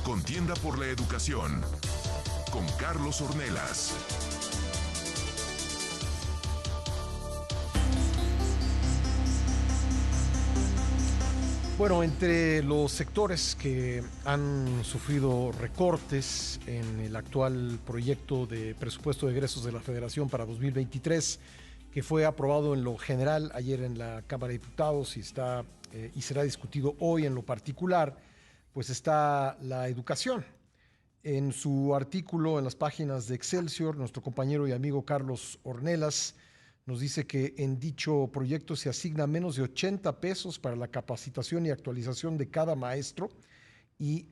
Contienda por la educación con Carlos Ornelas. Bueno, entre los sectores que han sufrido recortes en el actual proyecto de presupuesto de egresos de la Federación para 2023, que fue aprobado en lo general ayer en la Cámara de Diputados y será discutido hoy en lo particular, pues está la educación. En su artículo en las páginas de Excelsior, nuestro compañero y amigo Carlos Ornelas nos dice que en dicho proyecto se asigna menos de 80 pesos para la capacitación y actualización de cada maestro y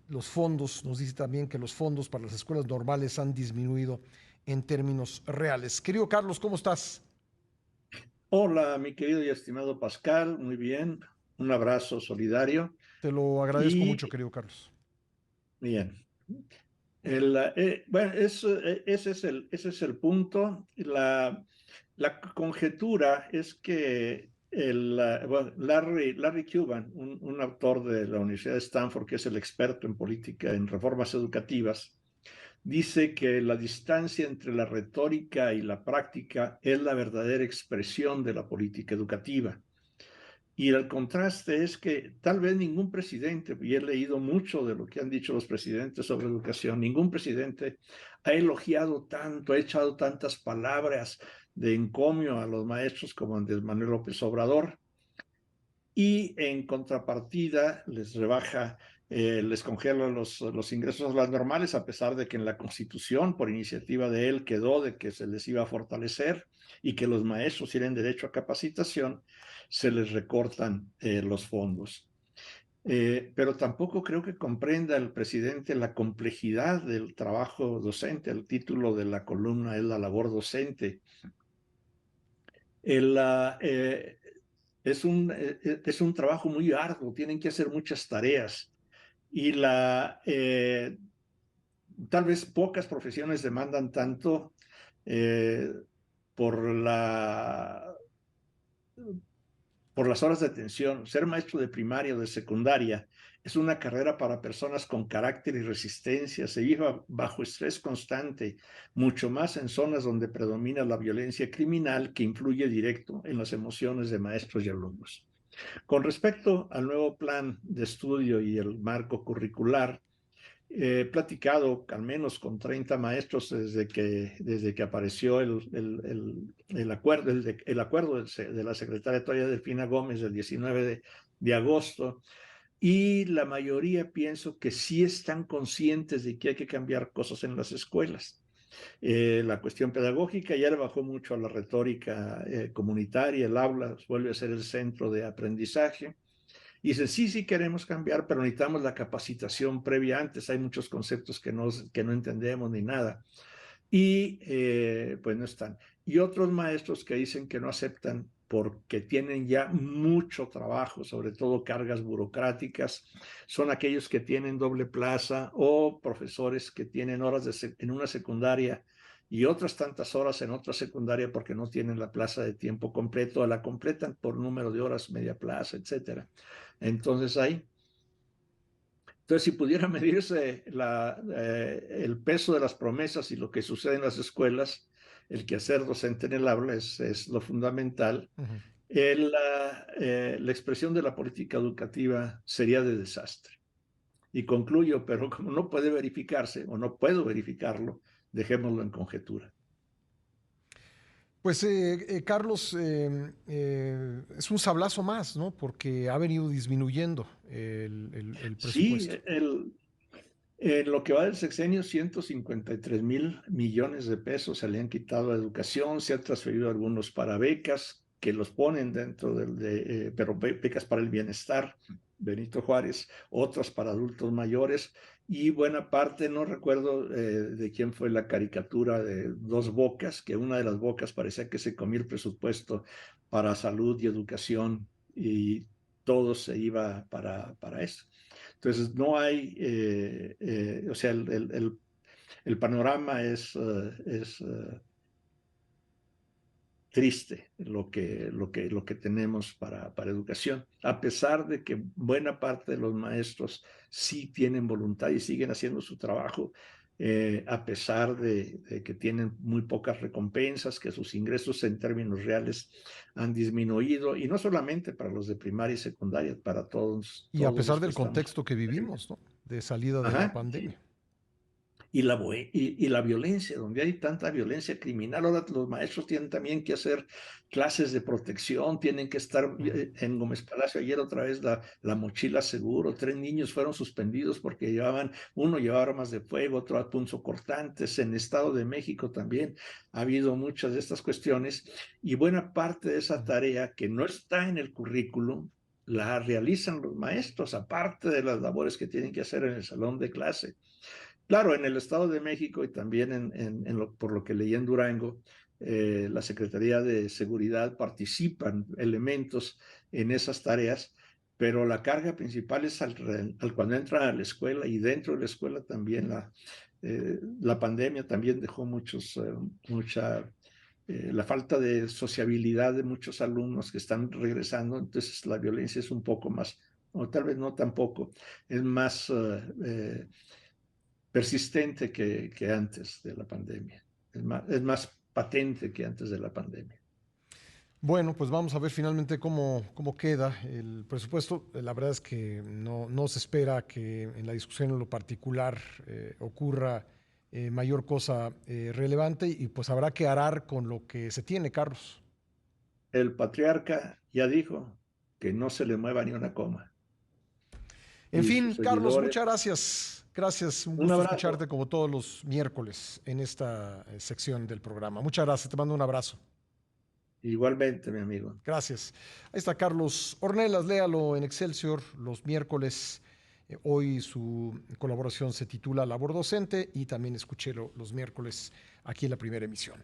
los fondos, nos dice también que los fondos para las escuelas normales han disminuido en términos reales. Querido Carlos, ¿cómo estás? Hola, mi querido y estimado Pascal, muy bien, un abrazo solidario Te lo agradezco mucho, y querido Carlos. bien. Bueno, ese es el punto. La conjetura es que bueno, Larry Cuban, un autor de la Universidad de Stanford, que es el experto en política, en reformas educativas, dice que la distancia entre la retórica y la práctica es la verdadera expresión de la política educativa. Y el contraste es que tal vez ningún presidente, y he leído mucho de lo que han dicho los presidentes sobre educación, ningún presidente ha elogiado tanto, ha echado tantas palabras de encomio a los maestros como Andrés Manuel López Obrador. Y en contrapartida les congela los ingresos a las normales, a pesar de que en la Constitución, por iniciativa de él, quedó de que se les iba a fortalecer y que los maestros tienen derecho a capacitación, se les recortan los fondos. Pero tampoco creo que comprenda el presidente la complejidad del trabajo docente. El título de la columna es La labor docente. El, es un trabajo muy arduo, tienen que hacer muchas tareas y tal vez pocas profesiones demandan tanto eh, por por las horas de atención. Ser maestro de primaria o de secundaria es una carrera para personas con carácter y resistencia. Se vive bajo estrés constante, mucho más en zonas donde predomina la violencia criminal que influye directo en las emociones de maestros y alumnos. Con respecto al nuevo plan de estudio y el marco curricular, he platicado al menos con 30 maestros desde que apareció el acuerdo, el acuerdo de la secretaria Toya Delfina Gómez del 19 de agosto, y la mayoría pienso que sí están conscientes de que hay que cambiar cosas en las escuelas. La cuestión pedagógica ya le bajó mucho a la retórica comunitaria, el aula vuelve a ser el centro de aprendizaje. Y dice, sí, sí queremos cambiar, pero necesitamos la capacitación previa antes. Hay muchos conceptos que no entendemos ni nada. Y pues no están. Y otros maestros que dicen que no aceptan porque tienen ya mucho trabajo, sobre todo cargas burocráticas, son aquellos que tienen doble plaza o profesores que tienen horas en una secundaria y otras tantas horas en otra secundaria porque no tienen la plaza de tiempo completo, la completan por número de horas, media plaza, etcétera. Entonces si pudiera medirse el peso de las promesas y lo que sucede en las escuelas, el quehacer docente en el aula es lo fundamental. Uh -huh. La expresión de la política educativa sería de desastre. Y concluyo, pero como no puede verificarse o no puedo verificarlo, dejémoslo en conjetura. Pues Carlos, es un sablazo más, ¿no? Porque ha venido disminuyendo el Sí, presupuesto. en lo que va del sexenio, 153,000 millones de pesos se le han quitado a educación, se han transferido algunos para becas que los ponen dentro pero becas para el bienestar, Benito Juárez, otras para adultos mayores y buena parte, no recuerdo de quién fue la caricatura de dos bocas, que una de las bocas parecía que se comía el presupuesto para salud y educación y todo se iba para eso. Entonces, no hay, o sea, el, el, panorama es, uh, es uh, triste lo que tenemos para educación, a pesar de que buena parte de los maestros sí tienen voluntad y siguen haciendo su trabajo, a pesar de que tienen muy pocas recompensas, que sus ingresos en términos reales han disminuido, y no solamente para los de primaria y secundaria, para Y a todos pesar los que del estamos. contexto que vivimos, ¿no? De salida de la Ajá, sí. pandemia. Y la violencia, donde hay tanta violencia criminal, ahora los maestros tienen también que hacer clases de protección, tienen que estar en Gómez Palacio. Ayer otra vez la mochila seguro, 3 niños fueron suspendidos porque uno llevaba armas de fuego, otro punzocortantes. En Estado de México también ha habido muchas de estas cuestiones, y buena parte de esa tarea que no está en el currículum la realizan los maestros, aparte de las labores que tienen que hacer en el salón de clase. Claro, en el Estado de México y también por lo que leí en Durango, la Secretaría de Seguridad participan elementos en esas tareas, pero la carga principal es cuando entran a la escuela, y dentro de la escuela también la pandemia también dejó la falta de sociabilidad de muchos alumnos que están regresando. Entonces la violencia es un poco más, o tal vez no tampoco, es más persistente que antes de la pandemia. Es más patente que antes de la pandemia. Bueno, pues vamos a ver finalmente cómo queda el presupuesto. La verdad es que no se espera que en la discusión en lo particular ocurra mayor cosa relevante, y pues habrá que arar con lo que se tiene, Carlos. El patriarca ya dijo que no se le mueva ni una coma. En Y sus fin, Carlos, seguidores, muchas gracias. Gracias, un un gusto abrazo. escucharte como todos los miércoles en esta sección del programa. Muchas gracias, te mando un abrazo. Igualmente, mi amigo. Gracias. Ahí está Carlos Ornelas, léalo en Excelsior los miércoles. Hoy su colaboración se titula Labor Docente, y también escúchelo los miércoles aquí en la primera emisión.